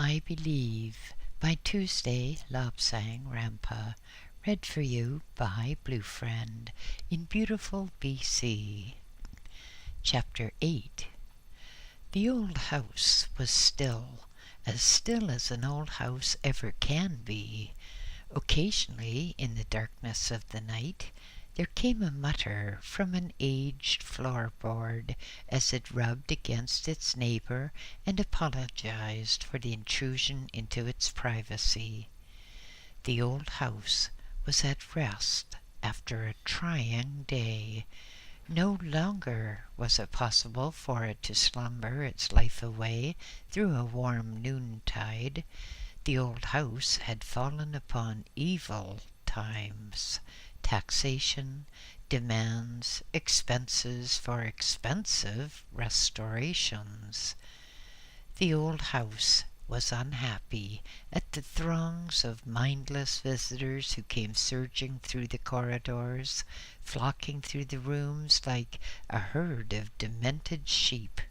I Believe by Tuesday Lobsang Rampa, read for you by BlueFriend in beautiful BC. Chapter 8. The old house was still as an old house ever can be. Occasionally, in the darkness of the night, there came a mutter from an aged floorboard as it rubbed against its neighbor and apologized for the intrusion into its privacy. The old house was at rest after a trying day. No longer was it possible for it to slumber its life away through a warm noontide. The old house had fallen upon evil times. Taxation, demands, expenses for expensive restorations. The old house was unhappy at the throngs of mindless visitors who came surging through the corridors, flocking through the rooms like a herd of demented sheep.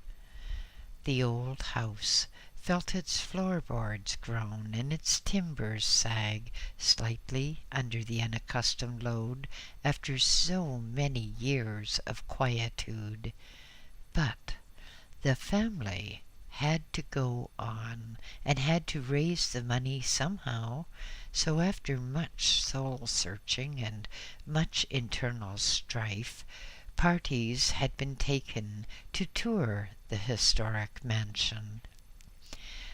The old house felt its floorboards groan and its timbers sag slightly under the unaccustomed load after so many years of quietude. But the family had to go on and had to raise the money somehow, so after much soul-searching and much internal strife, parties had been taken to tour the historic mansion.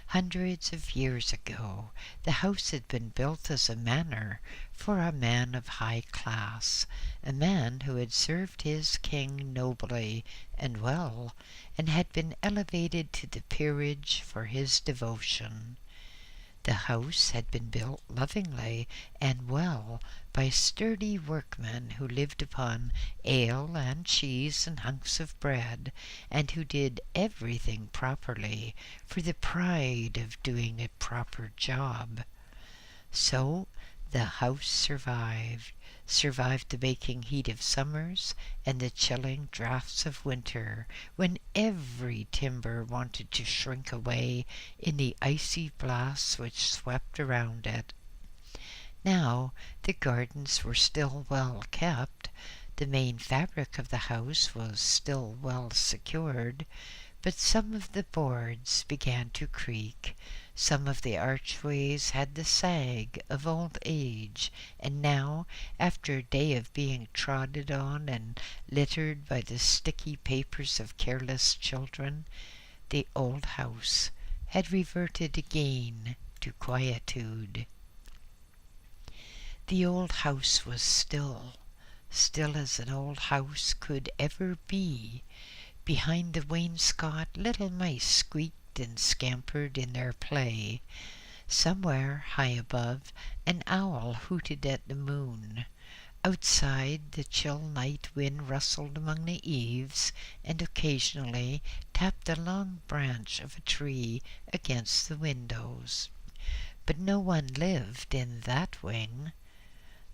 Hundreds of years ago, the house had been built as a manor for a man of high class, a man who had served his king nobly and well, and had been elevated to the peerage for his devotion. The house had been built lovingly and well by sturdy workmen who lived upon ale and cheese and hunks of bread, and who did everything properly for the pride of doing a proper job. So the house survived the baking heat of summers and the chilling draughts of winter, when every timber wanted to shrink away in the icy blasts which swept around it. Now the gardens were still well kept, the main fabric of the house was still well secured, but some of the boards began to creak. Some of the archways had the sag of old age, and now, after a day of being trodden on and littered by the sticky papers of careless children, the old house had reverted again to quietude. The old house was still as an old house could ever be. Behind the wainscot little mice squeaked and scampered in their play. Somewhere high above an owl hooted at the moon. Outside the chill night wind rustled among the eaves and occasionally tapped the long branch of a tree against the windows. But no one lived in that wing.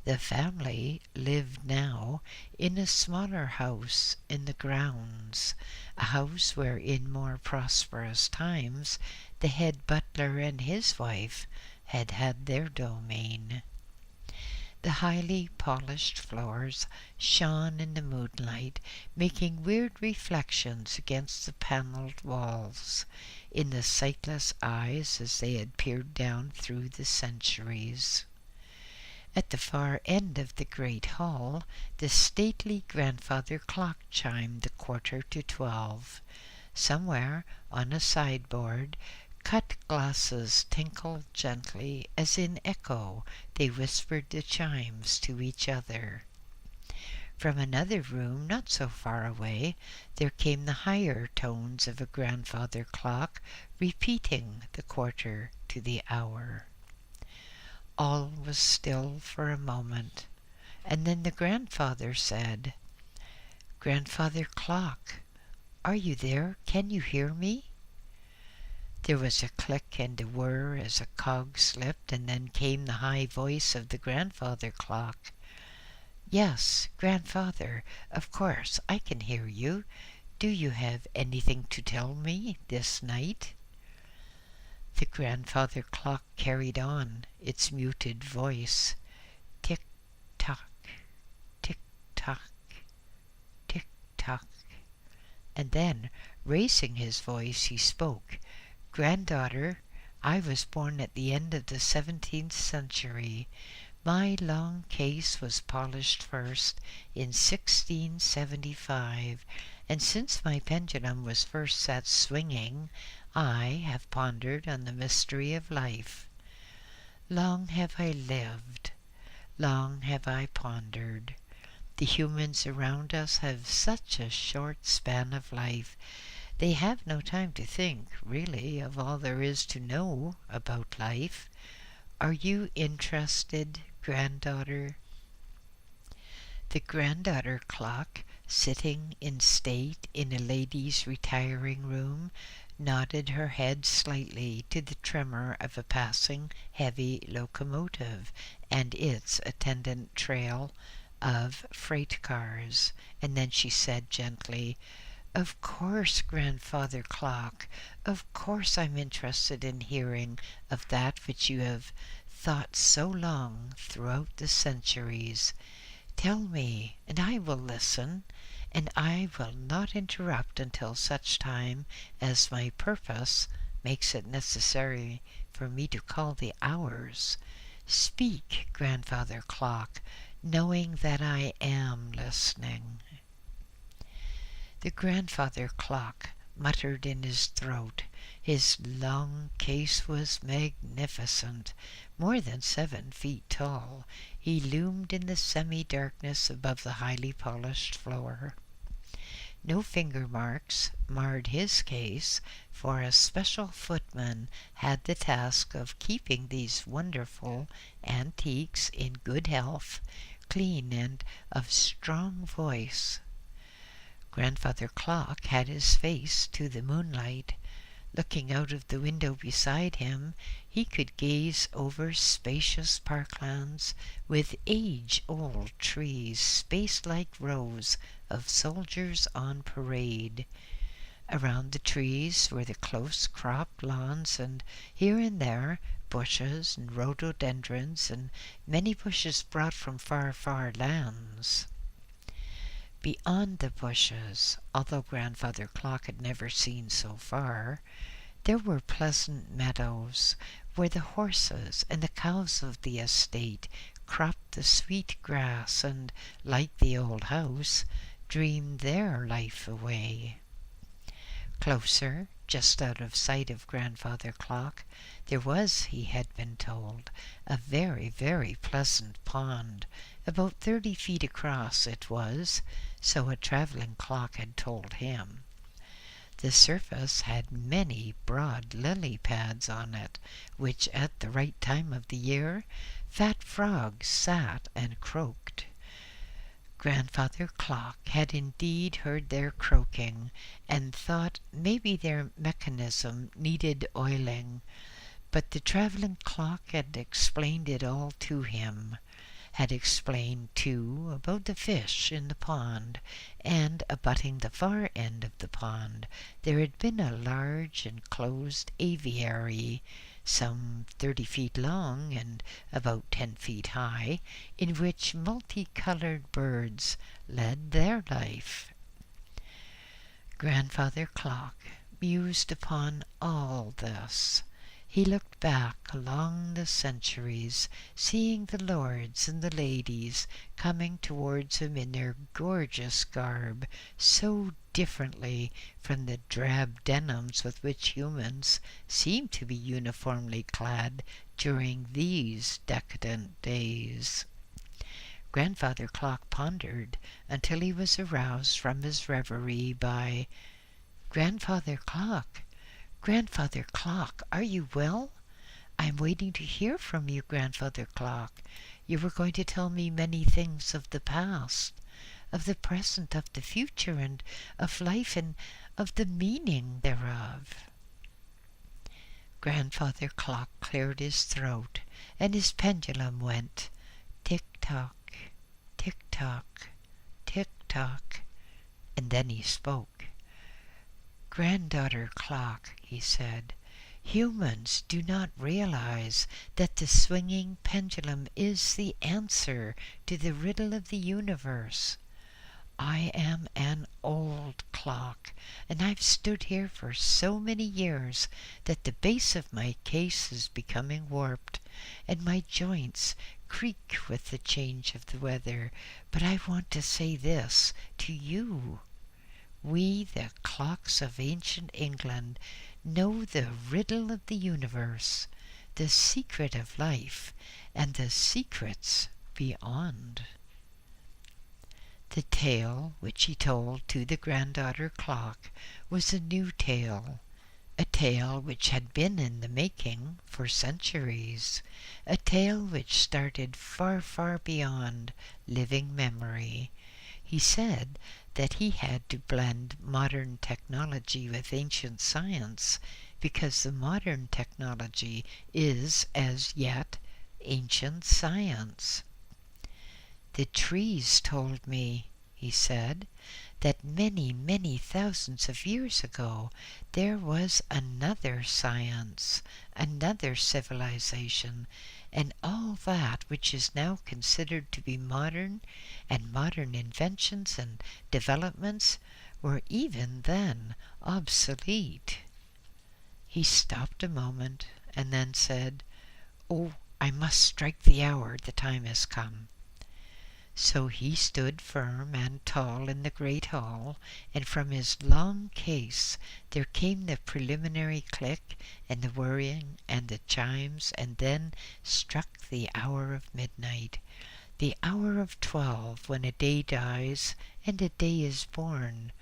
The family lived now in a smaller house in the grounds, a house where in more prosperous times the head butler and his wife had had their domain. The highly polished floors shone in the moonlight, making weird reflections against the panelled walls, in the sightless eyes as they had peered down through the centuries. At the far end of the great hall, the stately grandfather clock chimed the 11:45. Somewhere on a sideboard, cut glasses tinkled gently as in echo they whispered the chimes to each other. From another room not so far away there came the higher tones of a grandfather clock repeating the quarter to the hour. All was still for a moment, and then the grandfather said, "Grandfather Clock, are you there? Can you hear me?" There was a click and a whir as a cog slipped, and then came the high voice of the grandfather clock. "Yes, Grandfather, of course I can hear you. Do you have anything to tell me this night?" The grandfather clock carried on, its muted voice. Tick-tock, tick-tock, tick-tock. And then, raising his voice, he spoke. "Granddaughter, I was born at the end of the 17th century. My long case was polished first in 1675, and since my pendulum was first set swinging, I have pondered on the mystery of life. Long have I lived, long have I pondered. The humans around us have such a short span of life. They have no time to think, really, of all there is to know about life. Are you interested, granddaughter?" The granddaughter clock, sitting in state in a lady's retiring room, nodded her head slightly to the tremor of a passing heavy locomotive and its attendant trail of freight cars, and then she said gently, "Of course, Grandfather Clock, of course I'm interested in hearing of that which you have thought so long throughout the centuries. Tell me, and I will listen, and I will not interrupt until such time as my purpose makes it necessary for me to call the hours. Speak, Grandfather Clock, knowing that I am listening." The grandfather clock muttered in his throat. His long case was magnificent, more than 7 feet tall. He loomed in the semi-darkness above the highly polished floor. No finger marks marred his case, for a special footman had the task of keeping these wonderful antiques in good health, clean, and of strong voice. Grandfather Clock had his face to the moonlight. Looking out of the window beside him, he could gaze over spacious parklands with age-old trees spaced like rows of soldiers on parade. Around the trees were the close-cropped lawns, and here and there bushes and rhododendrons, and many bushes brought from far, far lands. Beyond the bushes, although Grandfather Clock had never seen so far, there were pleasant meadows where the horses and the cows of the estate cropped the sweet grass and, like the old house, dreamed their life away. Closer, just out of sight of Grandfather Clock, there was, he had been told, a very, very pleasant pond. About 30 feet across it was, so a traveling clock had told him. The surface had many broad lily pads on it, which at the right time of the year fat frogs sat and croaked. Grandfather Clock had indeed heard their croaking, and thought maybe their mechanism needed oiling, but the traveling clock had explained it all to him. Had explained, too, about the fish in the pond, and abutting the far end of the pond there had been a large enclosed aviary, some 30 feet long and about 10 feet high, in which multicolored birds led their life. Grandfather Clock mused upon all this. He looked back along the centuries, seeing the lords and the ladies coming towards him in their gorgeous garb, so differently from the drab denims with which humans seem to be uniformly clad during these decadent days. Grandfather Clock pondered until he was aroused from his reverie by, "Grandfather Clock! Grandfather Clock, are you well? I am waiting to hear from you, Grandfather Clock. You were going to tell me many things of the past, of the present, of the future, and of life, and of the meaning thereof." Grandfather Clock cleared his throat, and his pendulum went tick-tock, tick-tock, tick-tock, and then he spoke. "Granddaughter Clock," he said, Humans do not realize that the swinging pendulum is the answer to the riddle of the universe. I am an old clock, and I've stood here for so many years that the base of my case is becoming warped, and my joints creak with the change of the weather. But I want to say this to you. We, the clocks of ancient England, know the riddle of the universe, the secret of life, and the secrets beyond. The tale which he told to the granddaughter clock was a new tale, a tale which had been in the making for centuries, a tale which started far, far beyond living memory. He said that he had to blend modern technology with ancient science because the modern technology is, as yet, ancient science. The trees told me, he said, that many, many thousands of years ago there was another science, another civilization, and all that which is now considered to be modern and modern inventions and developments were even then obsolete. He stopped a moment and then said, "Oh, I must strike the hour. The time has come." So he stood firm and tall in the great hall, and from his long case there came the preliminary click and the whirring and the chimes, and then struck the hour of midnight, the hour of 12, when a day dies and a day is born,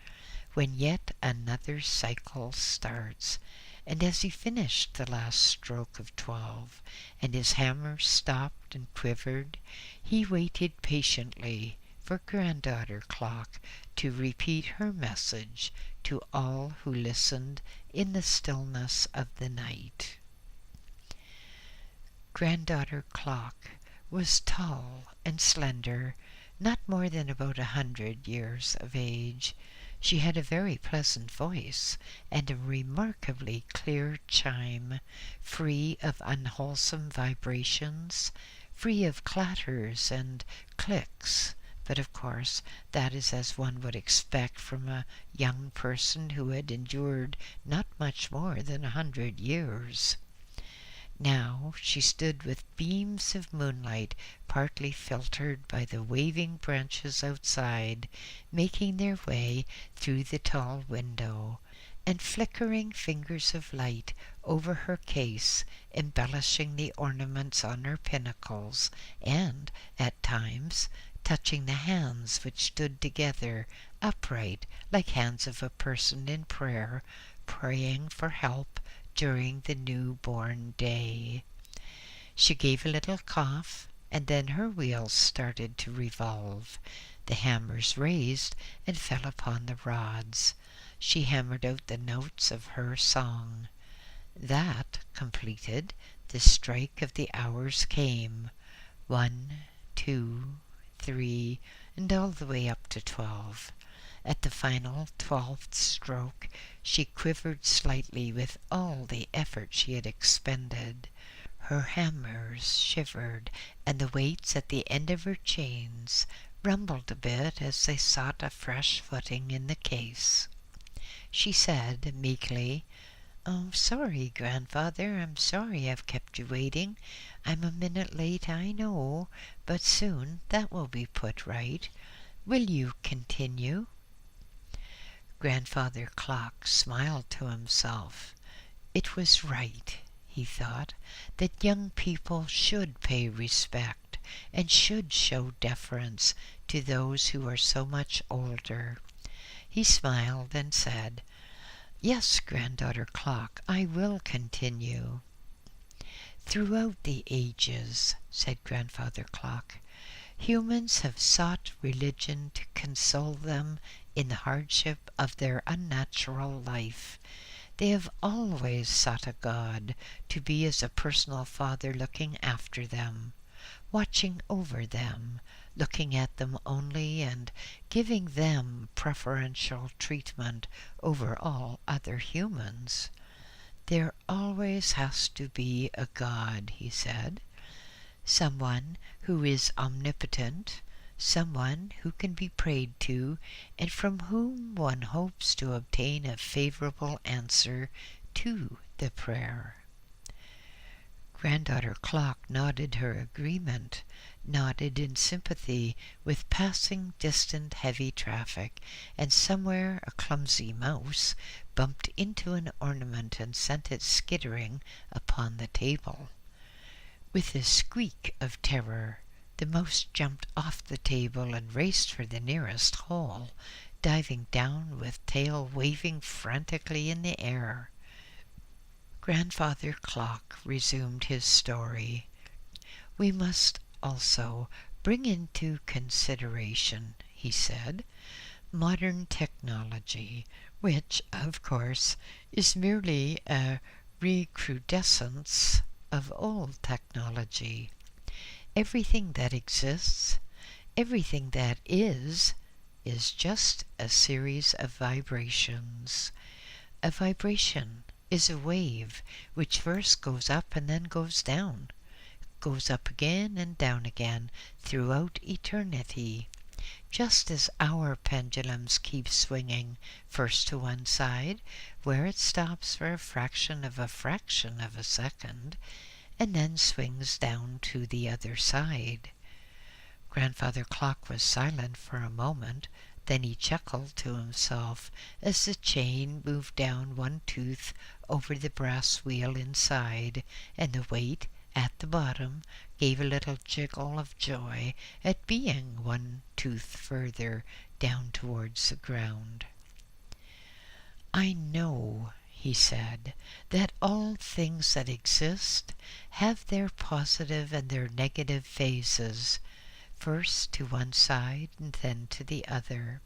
when yet another cycle starts. And as he finished the last stroke of 12, and his hammer stopped and quivered, he waited patiently for Granddaughter Clock to repeat her message to all who listened in the stillness of the night. Granddaughter Clock was tall and slender, not more than about 100 years of age. She had a very pleasant voice and a remarkably clear chime, free of unwholesome vibrations, free of clatters and clicks. But of course that is as one would expect from a young person who had endured not much more than 100 years. Now she stood with beams of moonlight partly filtered by the waving branches outside, making their way through the tall window, and flickering fingers of light over her case, embellishing the ornaments on her pinnacles, and, at times, touching the hands which stood together, upright, like hands of a person in prayer, praying for help during the new-born day. She gave a little cough, and then her wheels started to revolve. The hammers raised and fell upon the rods. She hammered out the notes of her song. That completed, the strike of the hours came. 1, 2, 3, and all the way up to 12. At the final 12th stroke, she quivered slightly with all the effort she had expended. Her hammers shivered, and the weights at the end of her chains rumbled a bit as they sought a fresh footing in the case. She said meekly, "Oh, sorry, Grandfather, I'm sorry I've kept you waiting. I'm a minute late, I know, but soon that will be put right. Will you continue?" Grandfather Clock smiled to himself. It was right, he thought, that young people should pay respect and should show deference to those who are so much older. He smiled and said, "Yes, Granddaughter Clock, I will continue." "Throughout the ages," said Grandfather Clock, "humans have sought religion to console them in the hardship of their unnatural life. They have always sought a God to be as a personal father looking after them, watching over them, looking at them only, and giving them preferential treatment over all other humans. There always has to be a God, he said. Someone who is omnipotent, someone who can be prayed to, and from whom one hopes to obtain a favorable answer to the prayer. Granddaughter Clock nodded her agreement, nodded in sympathy with passing distant heavy traffic, and somewhere a clumsy mouse bumped into an ornament and sent it skittering upon the table. With a squeak of terror, the mouse jumped off the table and raced for the nearest hole, diving down with tail waving frantically in the air. Grandfather Clock resumed his story. We must also bring into consideration, he said, modern technology, which, of course, is merely a recrudescence of old technology. Everything that exists, everything that is just a series of vibrations. A vibration is a wave which first goes up and then goes down, goes up again and down again throughout eternity, just as our pendulums keep swinging first to one side, where it stops for a fraction of a second, and then swings down to the other side. Grandfather Clock was silent for a moment. Then he chuckled to himself as the chain moved down one tooth over the brass wheel inside, and the weight at the bottom gave a little jiggle of joy at being one tooth further down towards the ground. I know, he said, that all things that exist have their positive and their negative phases, first to one side and then to the other.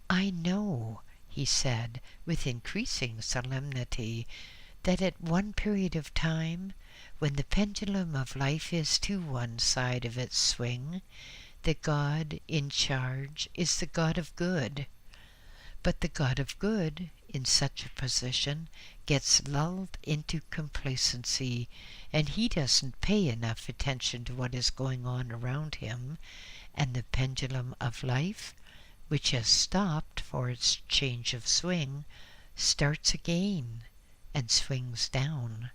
I know, he said with increasing solemnity, that at one period of time, when the pendulum of life is to one side of its swing, the God in charge is the God of good. But the God of good, in such a position, gets lulled into complacency, and he doesn't pay enough attention to what is going on around him, and the pendulum of life, which has stopped for its change of swing, starts again and swings down.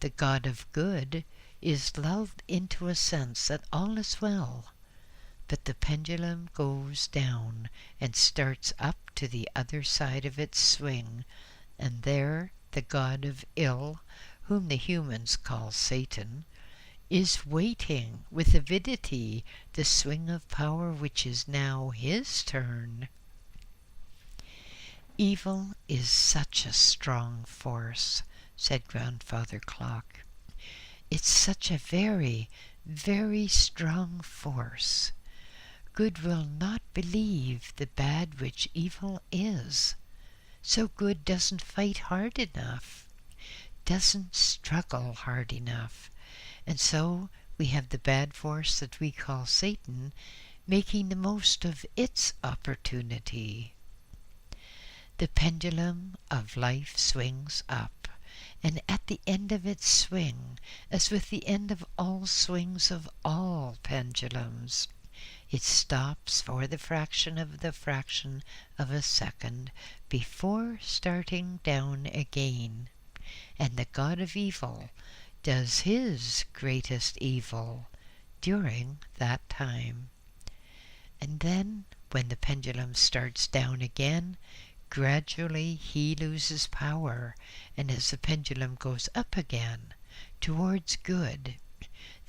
The God of good is lulled into a sense that all is well, but the pendulum goes down and starts up to the other side of its swing, and there the God of ill, whom the humans call Satan, is waiting with avidity the swing of power which is now his turn. Evil is such a strong force, said Grandfather Clock. It's such a very, very strong force. Good will not believe the bad which evil is. So good doesn't fight hard enough, doesn't struggle hard enough. And so we have the bad force that we call Satan making the most of its opportunity. The pendulum of life swings up, and at the end of its swing, as with the end of all swings of all pendulums, it stops for the fraction of a second before starting down again, and the God of evil does his greatest evil during that time. And then, when the pendulum starts down again, gradually he loses power, and as the pendulum goes up again towards good,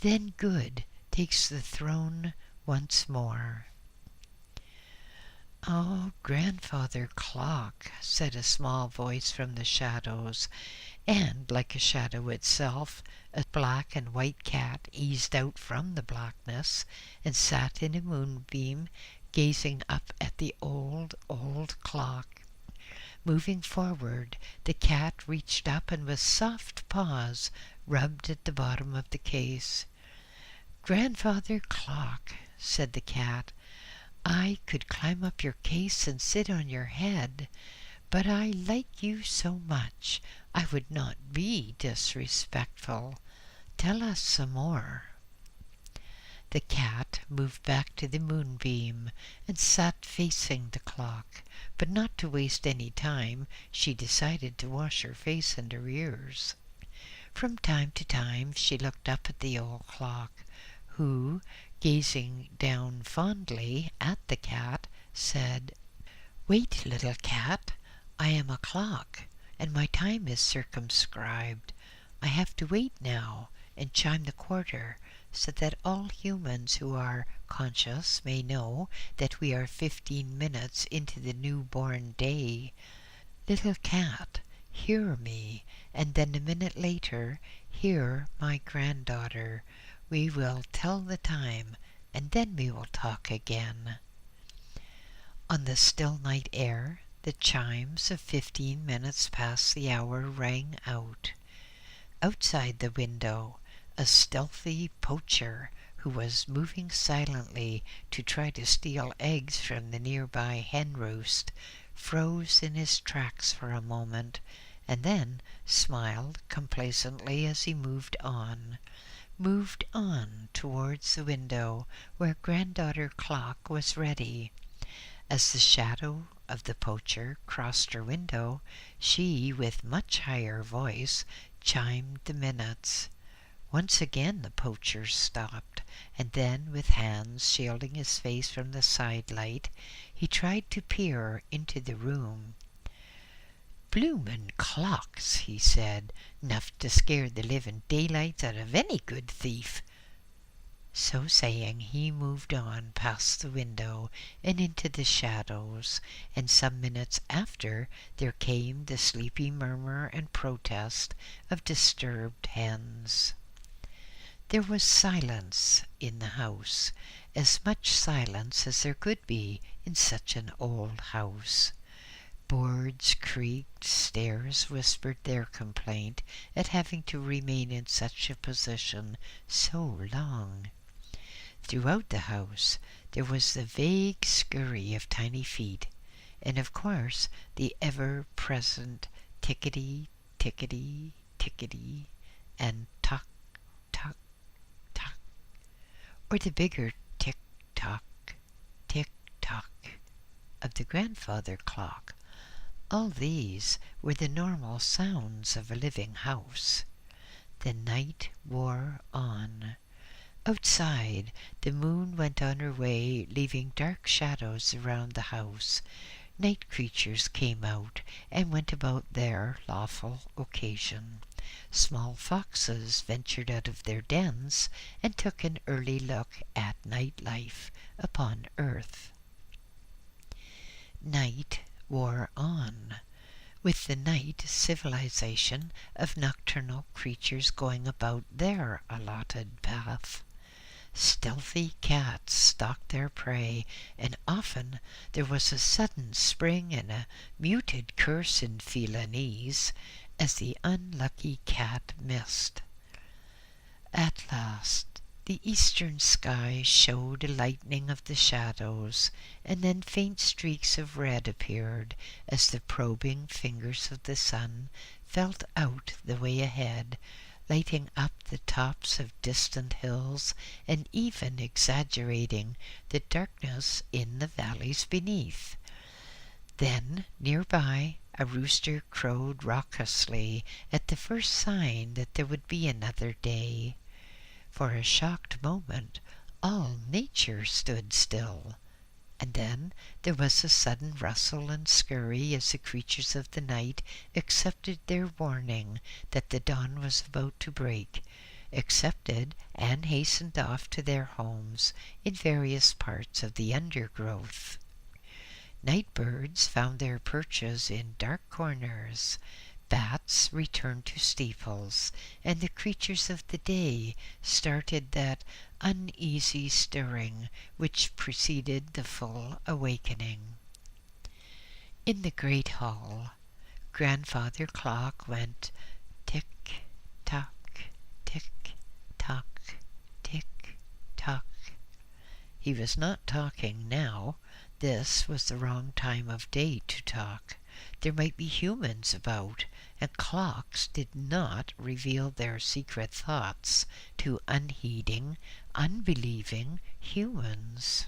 then good takes the throne once more. "Oh, Grandfather Clock," said a small voice from the shadows, and, like a shadow itself, a black and white cat eased out from the blackness and sat in a moonbeam, gazing up at the old, old clock. Moving forward, the cat reached up and with soft paws rubbed at the bottom of the case. "Grandfather Clock," said the cat, "I could climb up your case and sit on your head, but I like you so much, I would not be disrespectful. Tell us some more." The cat moved back to the moonbeam and sat facing the clock, but not to waste any time, she decided to wash her face and her ears. From time to time she looked up at the old clock, who, gazing down fondly at the cat, said, "Wait, little cat, I am a clock, and my time is circumscribed. I have to wait now and chime the quarter, so that all humans who are conscious may know that we are 15 minutes into the new-born day. Little cat, hear me, and then a minute later hear my granddaughter. We will tell the time, and then we will talk again." On the still night air, the chimes of 15 minutes past the hour rang out. Outside the window, a stealthy poacher, who was moving silently to try to steal eggs from the nearby hen roost, froze in his tracks for a moment, and then smiled complacently as he moved on towards the window where Granddaughter Clock was ready. As the shadow of the poacher crossed her window, she, with much higher voice, chimed the minutes. Once again the poacher stopped, and then, with hands shielding his face from the side-light, he tried to peer into the room. "Bloomin' clocks," he said, "'nough to scare the living daylights out of any good thief." So saying, he moved on past the window and into the shadows, and some minutes after there came the sleepy murmur and protest of disturbed hens. There was silence in the house, as much silence as there could be in such an old house. Boards creaked, stairs whispered their complaint at having to remain in such a position so long. Throughout the house there was the vague scurry of tiny feet, and of course the ever-present tickety, tickety, tickety, and tock, tock, tock, or the bigger tick-tock of the grandfather clock. All these were the normal sounds of a living house. The night wore on. Outside, the moon went on her way, leaving dark shadows around the house. Night creatures came out and went about their lawful occasion. Small foxes ventured out of their dens and took an early look at night life upon earth. Night wore on. With the night, civilization of nocturnal creatures going about their allotted path. Stealthy cats stalked their prey, and often there was a sudden spring and a muted curse in felinese as the unlucky cat missed. At last the eastern sky showed a lightening of the shadows, and then faint streaks of red appeared as the probing fingers of the sun felt out the way ahead, lighting up the tops of distant hills and even exaggerating the darkness in the valleys beneath. Then, nearby, a rooster crowed raucously at the first sign that there would be another day. For a shocked moment, all nature stood still, and then there was a sudden rustle and scurry as the creatures of the night accepted their warning that the dawn was about to break, accepted and hastened off to their homes in various parts of the undergrowth. Night birds found their perches in dark corners, bats returned to steeples, and the creatures of the day started that uneasy stirring which preceded the full awakening. In the great hall, Grandfather Clock went tick-tock, tick-tock, tick-tock. He was not talking now. This was the wrong time of day to talk. There might be humans about, and clocks did not reveal their secret thoughts to unheeding, unbelieving humans.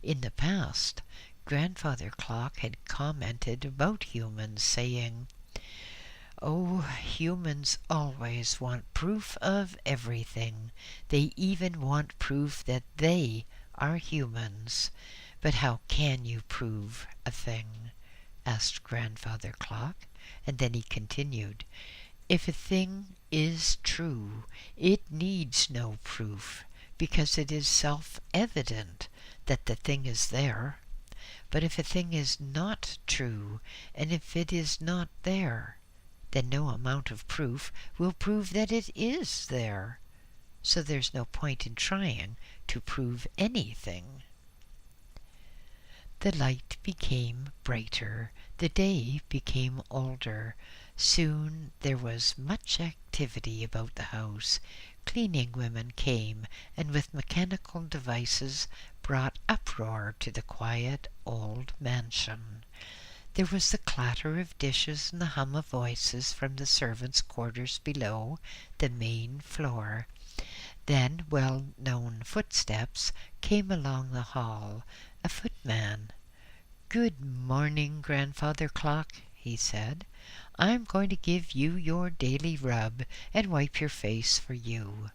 In the past, Grandfather Clock had commented about humans, saying, "Oh, humans always want proof of everything. They even want proof that they are humans. But how can you prove a thing?" asked Grandfather Clock, and then he continued, "If a thing is true, it needs no proof, because it is self-evident that the thing is there. But if a thing is not true, and if it is not there, then no amount of proof will prove that it is there. So there's no point in trying to prove anything." The light became brighter, the day became older. Soon there was much activity about the house. Cleaning women came, and with mechanical devices brought uproar to the quiet old mansion. There was the clatter of dishes and the hum of voices from the servants' quarters below, the main floor. Then well-known footsteps came along the hall. A footman. "Good morning, Grandfather Clock," he said. "I'm going to give you your daily rub and wipe your face for you."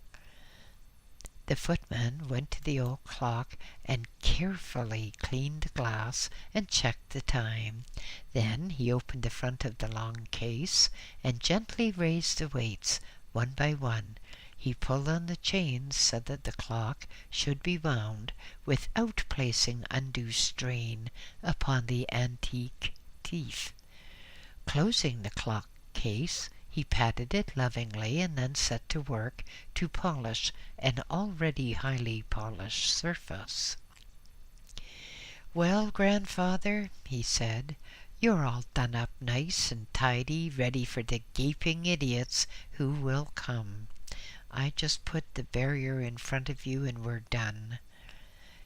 The footman went to the old clock and carefully cleaned the glass and checked the time. Then he opened the front of the long case and gently raised the weights one by one. He pulled on the chains so that the clock should be wound without placing undue strain upon the antique teeth. Closing the clock case, he patted it lovingly and then set to work to polish an already highly polished surface. "Well, Grandfather," he said, "you're all done up nice and tidy, ready for the gaping idiots who will come. I just put the barrier in front of you and we're done."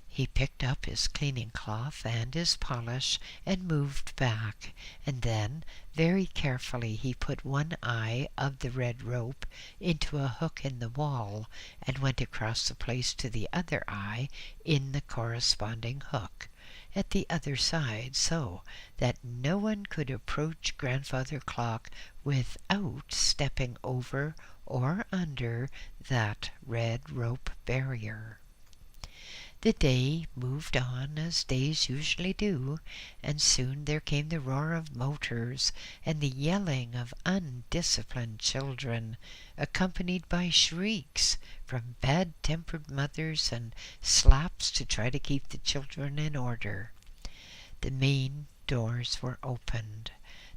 He picked up his cleaning cloth and his polish and moved back, and then very carefully he put one eye of the red rope into a hook in the wall and went across the place to the other eye in the corresponding hook at the other side, so that no one could approach Grandfather Clock without stepping over or under that red rope barrier. The day moved on as days usually do, and soon there came the roar of motors and the yelling of undisciplined children, accompanied by shrieks from bad-tempered mothers and slaps to try to keep the children in order. The main doors were opened.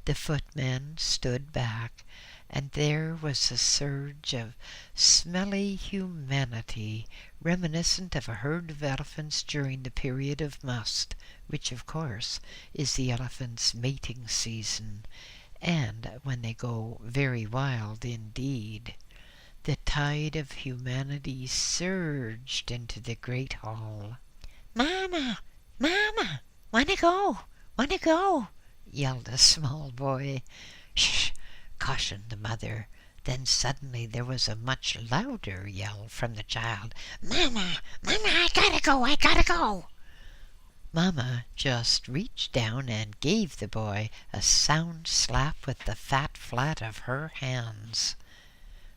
The footmen stood back, and there was a surge of smelly humanity, reminiscent of a herd of elephants during the period of must, which, of course, is the elephants' mating season, and when they go very wild indeed. The tide of humanity surged into the great hall. "Mama! Mama! Wanna go? Wanna go?" yelled a small boy. "Shh!" cautioned the mother. Then suddenly there was a much louder yell from the child. "Mama! Mama, I gotta go! I gotta go!" Mama just reached down and gave the boy a sound slap with the fat flat of her hands.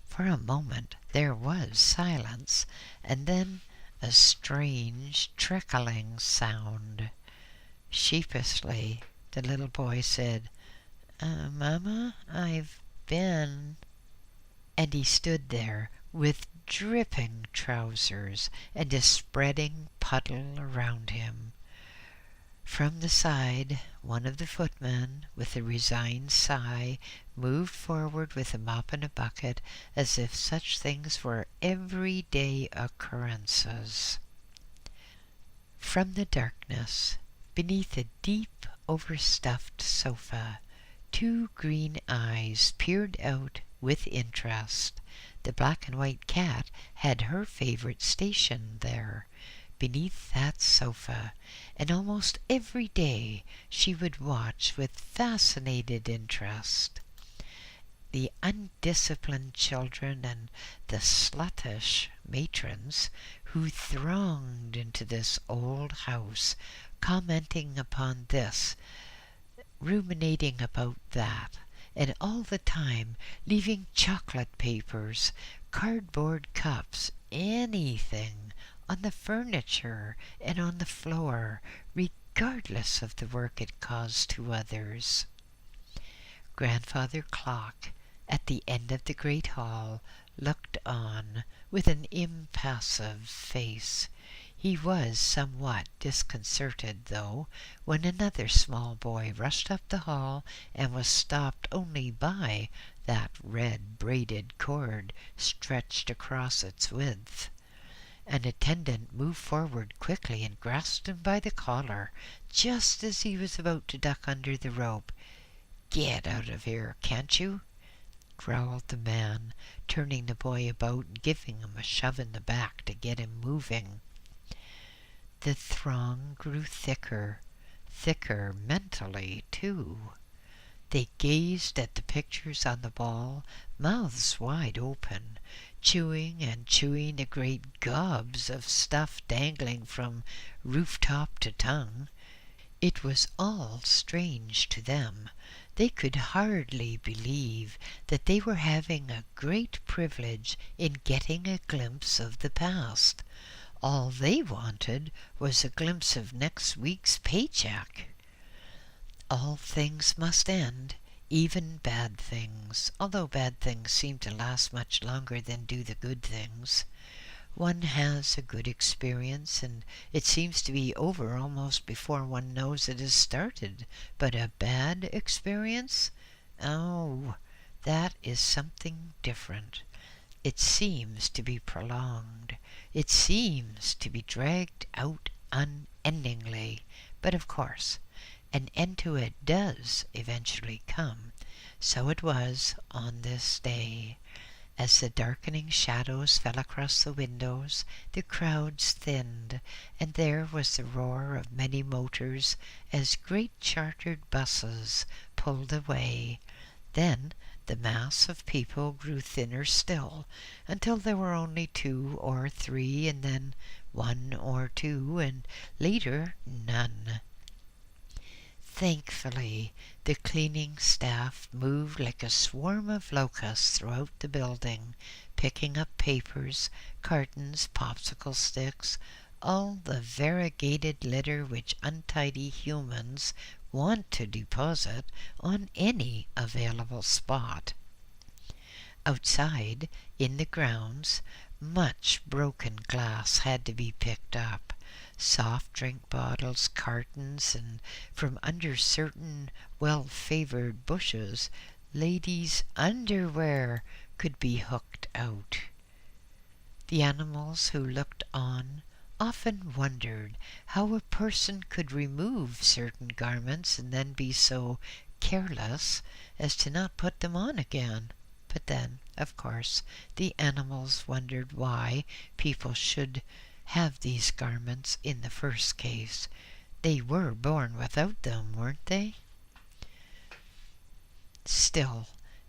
For a moment there was silence, and then a strange trickling sound. Sheepishly, the little boy said, "Mama, I've been..." And he stood there with dripping trousers and a spreading puddle around him. From the side, one of the footmen, with a resigned sigh, moved forward with a mop and a bucket, as if such things were everyday occurrences. From the darkness, beneath a deep, overstuffed sofa, two green eyes peered out with interest. The black and white cat had her favorite station there, beneath that sofa, and almost every day she would watch with fascinated interest. the undisciplined children and the sluttish matrons who thronged into this old house, commenting upon this, ruminating about that, and all the time leaving chocolate papers, cardboard cups, anything on the furniture and on the floor, regardless of the work it caused to others. Grandfather Clock, at the end of the great hall, looked on with an impassive face. He was somewhat disconcerted, though, when another small boy rushed up the hall and was stopped only by that red braided cord stretched across its width. An attendant moved forward quickly and grasped him by the collar just as he was about to duck under the rope. "Get out of here, can't you?" growled the man, turning the boy about and giving him a shove in the back to get him moving. The throng grew thicker mentally, too. They gazed at the pictures on the wall, mouths wide open, chewing and chewing the great gobs of stuff dangling from rooftop to tongue. It was all strange to them. They could hardly believe that they were having a great privilege in getting a glimpse of the past. All they wanted was a glimpse of next week's paycheck. All things must end, even bad things, although bad things seem to last much longer than do the good things. One has a good experience, and it seems to be over almost before one knows it has started. But a bad experience? Oh, that is something different. It seems to be prolonged. It seems to be dragged out unendingly. But of course, an end to it does eventually come. So it was on this day. As the darkening shadows fell across the windows, the crowds thinned, and there was the roar of many motors as great chartered buses pulled away. Then the mass of people grew thinner still, until there were only 2 or 3, and then 1 or 2, and later none. Thankfully, the cleaning staff moved like a swarm of locusts throughout the building, picking up papers, cartons, popsicle sticks, all the variegated litter which untidy humans want to deposit on any available spot. Outside, in the grounds, much broken glass had to be picked up. Soft drink bottles, cartons, and from under certain well-favored bushes, ladies' underwear could be hooked out. The animals who looked on often wondered how a person could remove certain garments and then be so careless as to not put them on again. But then, of course, the animals wondered why people should have these garments in the first case. They were born without them, weren't they? Still,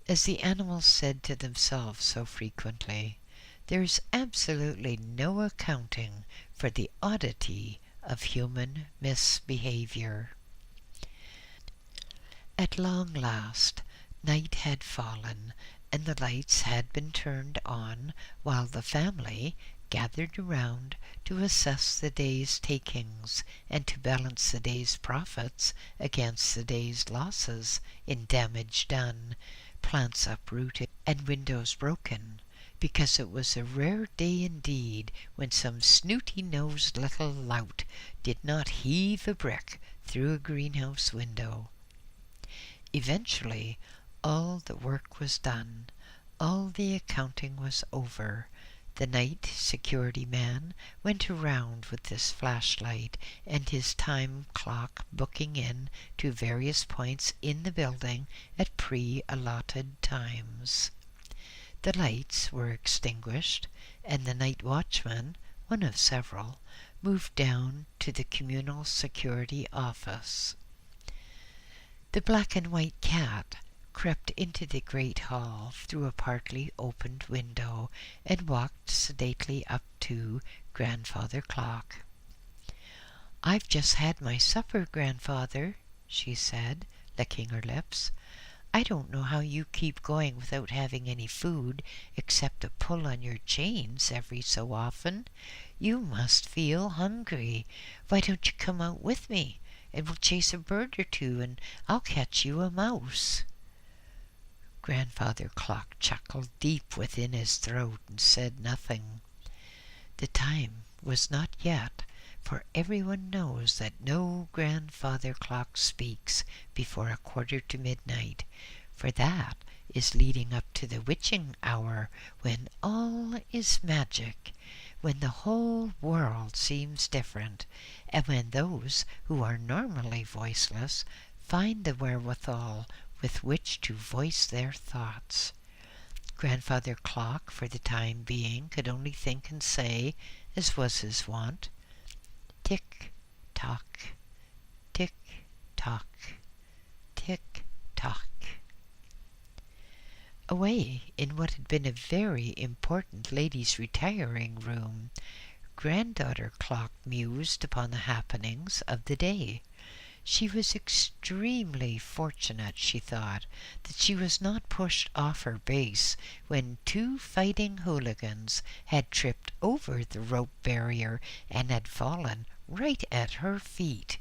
as the animals said to themselves so frequently, there is absolutely no accounting for the oddity of human misbehavior. At long last, night had fallen, and the lights had been turned on, while the family gathered around to assess the day's takings and to balance the day's profits against the day's losses in damage done, plants uprooted, and windows broken, because it was a rare day indeed when some snooty-nosed little lout did not heave a brick through a greenhouse window. Eventually, all the work was done. All the accounting was over. The night security man went around with his flashlight and his time clock, booking in to various points in the building at pre-allotted times. The lights were extinguished, and the night watchman, one of several, moved down to the communal security office. The black and white cat crept into the great hall through a partly opened window and walked sedately up to Grandfather Clock. "I've just had my supper, Grandfather," she said, licking her lips. "I don't know how you keep going without having any food except a pull on your chains every so often. You must feel hungry. Why don't you come out with me, and we'll chase a bird or two, and I'll catch you a mouse?" Grandfather Clock chuckled deep within his throat and said nothing. The time was not yet, for everyone knows that no Grandfather Clock speaks before a quarter to midnight, for that is leading up to the witching hour, when all is magic, when the whole world seems different, and when those who are normally voiceless find the wherewithal with which to voice their thoughts. Grandfather Clock, for the time being, could only think and say, as was his wont, "Tick-tock, tick-tock, tick-tock." Away in what had been a very important ladies' retiring room, Granddaughter Clock mused upon the happenings of the day. She was extremely fortunate, she thought, that she was not pushed off her base when two fighting hooligans had tripped over the rope barrier and had fallen right at her feet.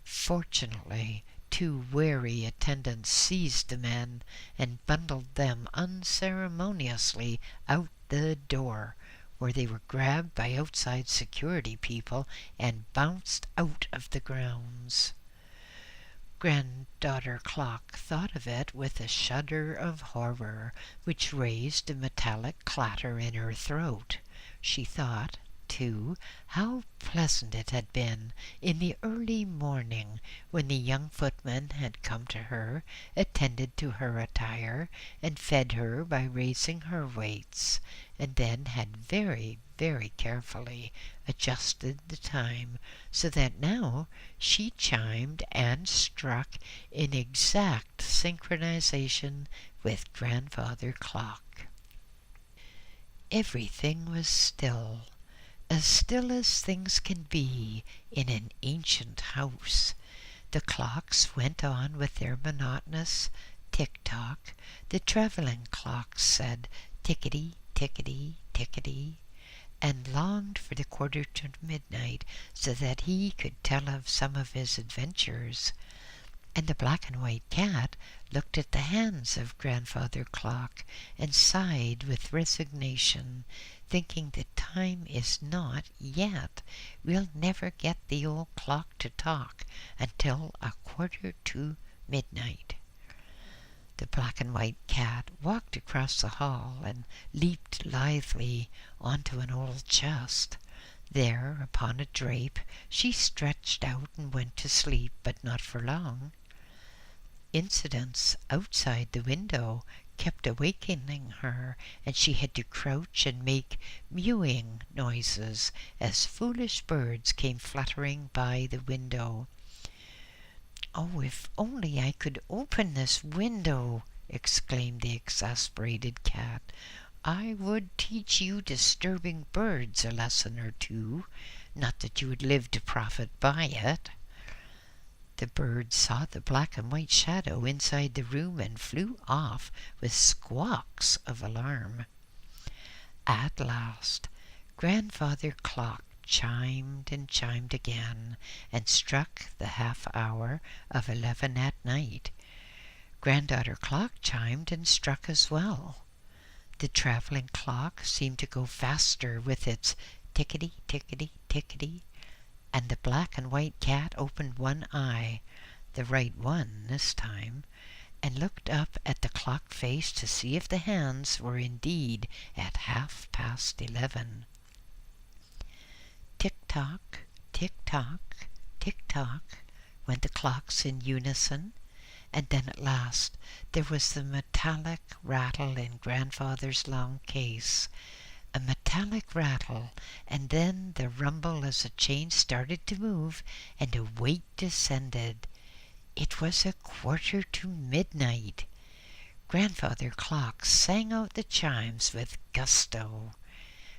Fortunately, two wary attendants seized the men and bundled them unceremoniously out the door, where they were grabbed by outside security people and bounced out of the grounds. Granddaughter Clock thought of it with a shudder of horror, which raised a metallic clatter in her throat. She thought, too, how pleasant it had been in the early morning when the young footman had come to her, attended to her attire, and fed her by raising her weights, and then had very, very carefully adjusted the time so that now she chimed and struck in exact synchronization with Grandfather Clock. Everything was still as things can be in an ancient house. The clocks went on with their monotonous tick-tock. The traveling clocks said tickety, tickety, tickety, and longed for the quarter to midnight so that he could tell of some of his adventures. And the black and white cat looked at the hands of Grandfather Clock and sighed with resignation, thinking the time is not yet. We'll never get the old clock to talk until a quarter to midnight. The black and white cat walked across the hall and leaped lithely onto an old chest. There, upon a drape, she stretched out and went to sleep, but not for long. Incidents outside the window kept awakening her, and she had to crouch and make mewing noises as foolish birds came fluttering by the window. "Oh, if only I could open this window!" exclaimed the exasperated cat. "I would teach you disturbing birds a lesson or two, not that you would live to profit by it." The bird saw the black and white shadow inside the room and flew off with squawks of alarm. At last, Grandfather Clock chimed and chimed again, and struck the half hour of 11 at night. Granddaughter Clock chimed and struck as well. The traveling clock seemed to go faster with its tickety, tickety, tickety, and the black and white cat opened one eye, the right one this time, and looked up at the clock face to see if the hands were indeed at 11:30. Tick-tock, tick-tock, tick-tock went the clocks in unison, and then at last there was the metallic rattle in Grandfather's long case, a metallic rattle, and then the rumble as the chain started to move and a weight descended. It was a quarter to midnight. Grandfather Clock sang out the chimes with gusto.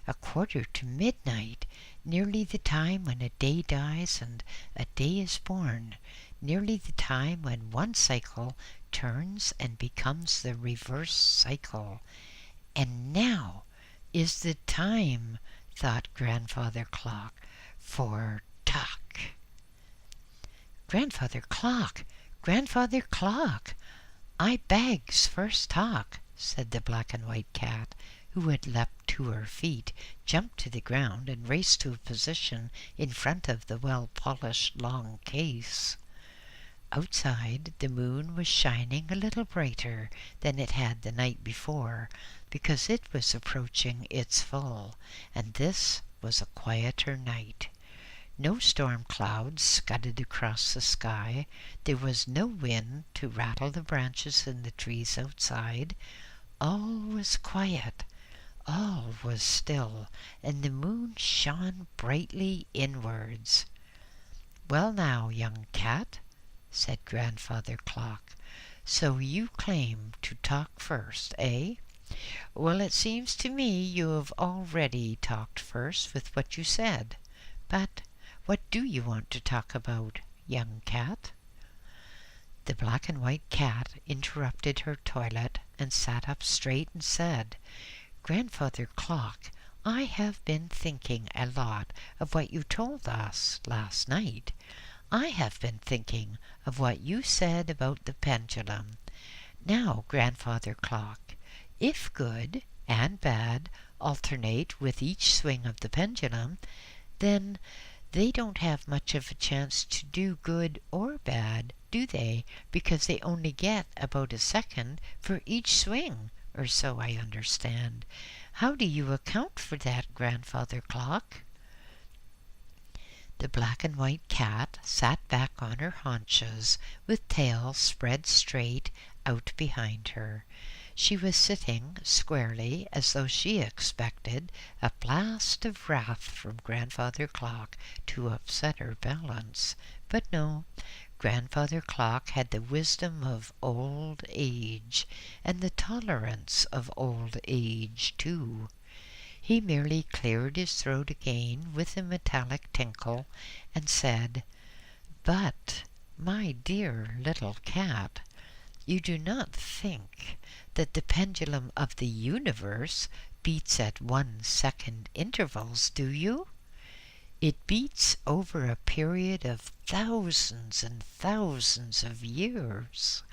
1:15, nearly the time when a day dies and a day is born, nearly the time when one cycle turns and becomes the reverse cycle. And now is the time, thought Grandfather Clock, for talk. Grandfather Clock! Grandfather Clock! I begs first talk, said the black and white cat, who had leapt to her feet, jumped to the ground, and raced to a position in front of the well-polished long case. Outside, the moon was shining a little brighter than it had the night before, because it was approaching its full, and this was a quieter night. No storm clouds scudded across the sky. There was no wind to rattle the branches in the trees outside. All was quiet. All was still, and the moon shone brightly inwards. "Well now, young cat," said Grandfather Clock, "so you claim to talk first, eh? Well, it seems to me you have already talked first with what you said. But what do you want to talk about, young cat?" The black and white cat interrupted her toilet and sat up straight and said, "Grandfather Clock, I have been thinking a lot of what you told us last night. I have been thinking of what you said about the pendulum. Now, Grandfather Clock, if good and bad alternate with each swing of the pendulum, then they don't have much of a chance to do good or bad, do they? Because they only get about a second for each swing, or so I understand. How do you account for that, Grandfather Clock?" The black and white cat sat back on her haunches, with tail spread straight out behind her. She was sitting squarely, as though she expected a blast of wrath from Grandfather Clock to upset her balance. But no, Grandfather Clock had the wisdom of old age, and the tolerance of old age, too. He merely cleared his throat again with a metallic tinkle, and said, "But, my dear little cat, you do not think that the pendulum of the universe beats at 1-second intervals, do you? It beats over a period of thousands and thousands of years.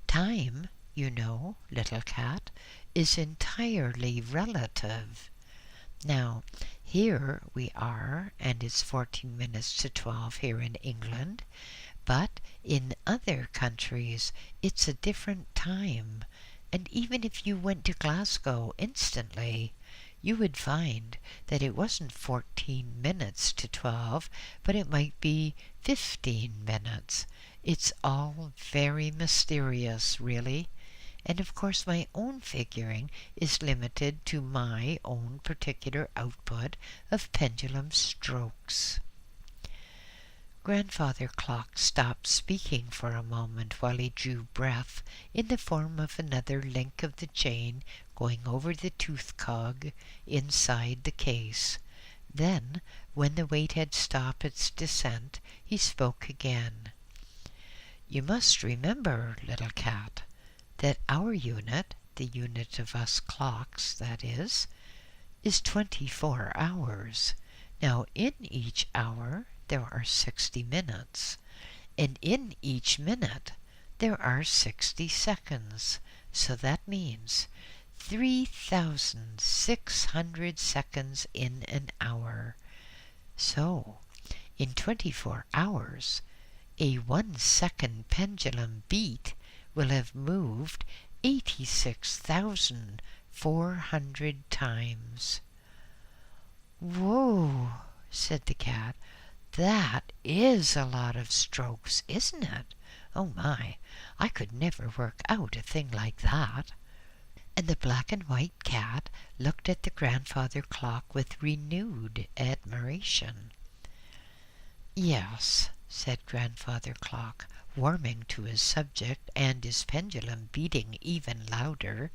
Time, you know, little cat, is entirely relative. Now, here we are, and it's 14 minutes to 12 here in England, but in other countries it's a different time, and even if you went to Glasgow instantly, you would find that it wasn't 14 minutes to 12, but it might be 15 minutes. It's all very mysterious, really. And of course my own figuring is limited to my own particular output of pendulum strokes." Grandfather Clock stopped speaking for a moment while he drew breath in the form of another link of the chain going over the tooth cog inside the case. Then, when the weight had stopped its descent, he spoke again. "You must remember, little cat, that our unit, the unit of us clocks, that is 24 hours. Now, in each hour there are 60 minutes, and in each minute there are 60 seconds. So that means 3,600 seconds in an hour. So, in 24 hours, a 1-second pendulum beat will have moved 86,400 times. "Whoa," said the cat. "That is a lot of strokes, isn't it? Oh my, I could never work out a thing like that." And the black and white cat looked at the Grandfather Clock with renewed admiration. "Yes," said Grandfather Clock, warming to his subject and his pendulum beating even louder.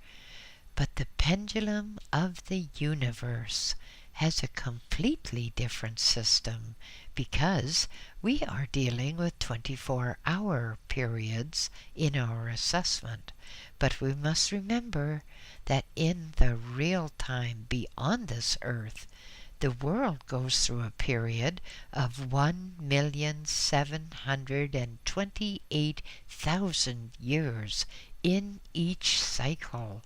But the pendulum of the universe has a completely different system because we are dealing with 24-hour periods in our assessment. But we must remember that in the real time beyond this earth, the world goes through a period of 1,728,000 years in each cycle.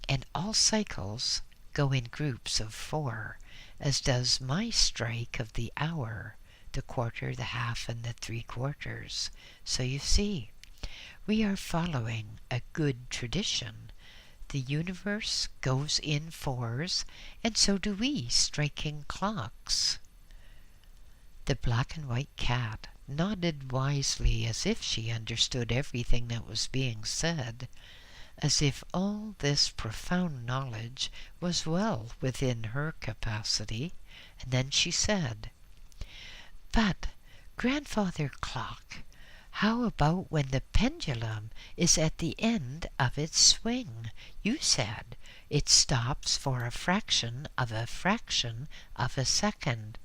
And all cycles go in groups of 4, as does my strike of the hour, the quarter, the half, and the 3/4. So you see, we are following a good tradition. The universe goes in 4s, and so do we, striking clocks. The black and white cat nodded wisely as if she understood everything that was being said, as if all this profound knowledge was well within her capacity, and then she said, "But, Grandfather Clock, how about when the pendulum is at the end of its swing? You said it stops for a fraction of a second.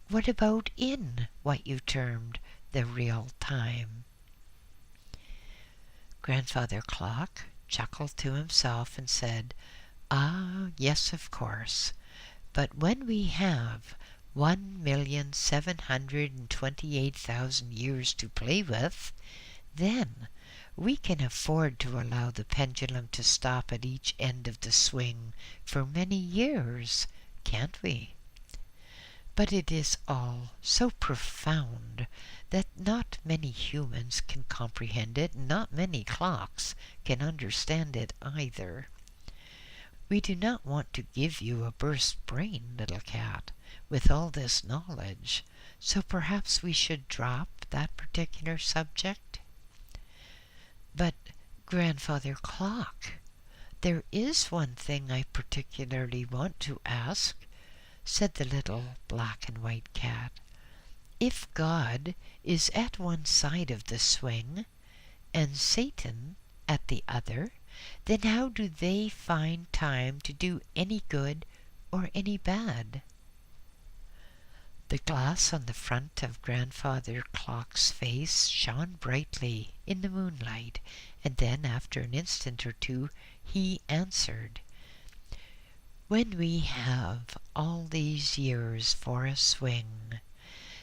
What about in what you termed the real time?" Grandfather Clock chuckled to himself and said, "Ah, yes, of course. But when we have 1,728,000 years to play with, then we can afford to allow the pendulum to stop at each end of the swing for many years, can't we? But it is all so profound that not many humans can comprehend it, and not many clocks can understand it either. We do not want to give you a burst brain, little cat, with all this knowledge, so perhaps we should drop that particular subject." "But, Grandfather Clock, there is one thing I particularly want to ask," said the little black and white cat. "If God is at one side of the swing and Satan at the other, then how do they find time to do any good or any bad?" The glass on the front of Grandfather Clock's face shone brightly in the moonlight, and then, after an instant or two, he answered, "When we have all these years for a swing,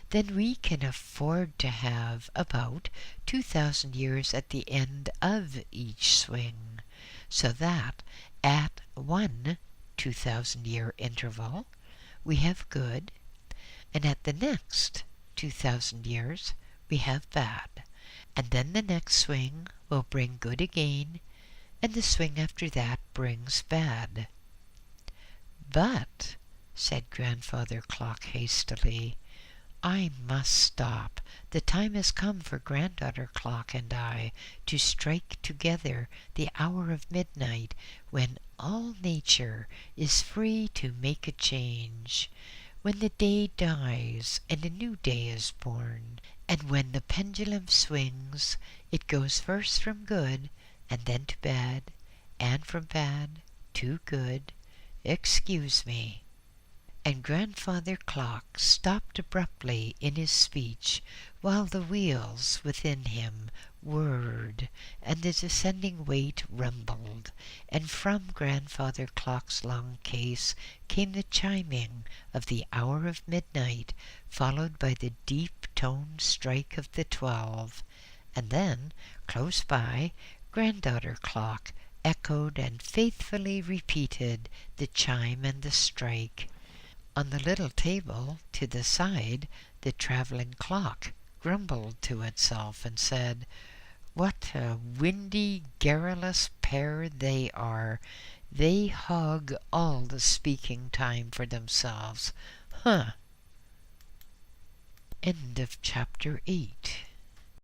then we can afford to have about 2,000 years at the end of each swing, so that at one 2,000-year interval we have good, and at the next 2,000 years we have bad, and then the next swing will bring good again, and the swing after that brings bad." "But," said Grandfather Clock hastily, "I must stop. The time has come for Granddaughter Clock and I to strike together the hour of midnight, when all nature is free to make a change, when the day dies and a new day is born, and when the pendulum swings, it goes first from good and then to bad, and from bad to good. Excuse me." And Grandfather Clock stopped abruptly in his speech, while the wheels within him whirred and the descending weight rumbled, and from Grandfather Clock's long case came the chiming of the hour of midnight, followed by the deep-toned strike of the 12, and then, close by, Granddaughter Clock echoed and faithfully repeated the chime and the strike. On the little table to the side, the traveling clock grumbled to itself and said, "What a windy, garrulous pair they are! They hog all the speaking time for themselves. Huh!" End of chapter 8.